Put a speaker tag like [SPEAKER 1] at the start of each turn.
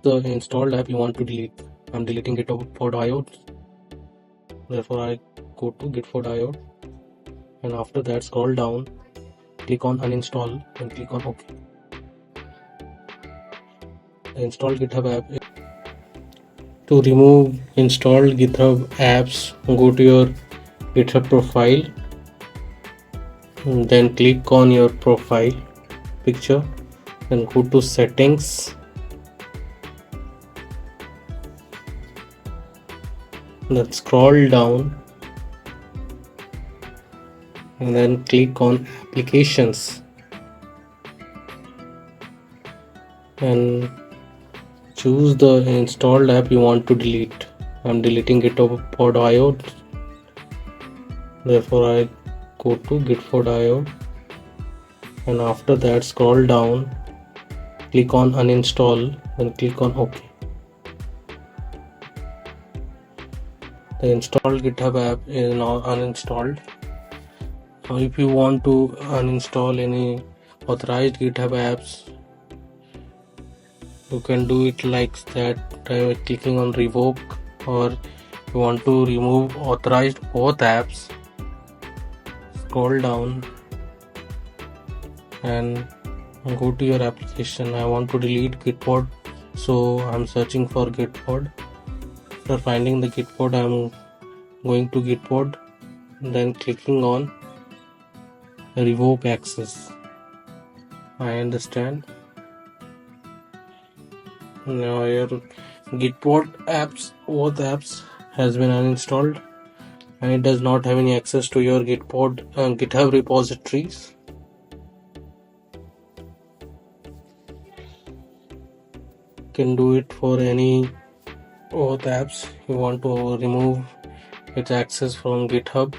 [SPEAKER 1] the installed app you want to delete. I'm deleting Github OAuth. Therefore, I go to Github OAuth, and after that, scroll down, click on uninstall, and click on OK. The install GitHub app. To remove installed GitHub apps, go to your GitHub profile, then click on your profile picture, then go to settings, then scroll down, and then click on applications, and choose the installed app you want to delete. I'm deleting Gitpod.io. Therefore, I go to Gitpod.io, and after that, scroll down, click on uninstall, then click on OK. The installed GitHub app is now uninstalled. Now, if you want to uninstall any authorized GitHub apps, you can do it like that by clicking on revoke, or you want to remove authorized OAuth apps, scroll down and go to your application. I want to delete Gitpod, so I'm searching for Gitpod. After finding the Gitpod, I'm going to Gitpod, then clicking on revoke access. I understand. Now your Gitpod apps, OAuth apps has been uninstalled, and it does not have any access to your GitHub repositories. You can do it for any OAuth apps you want to remove its access from GitHub.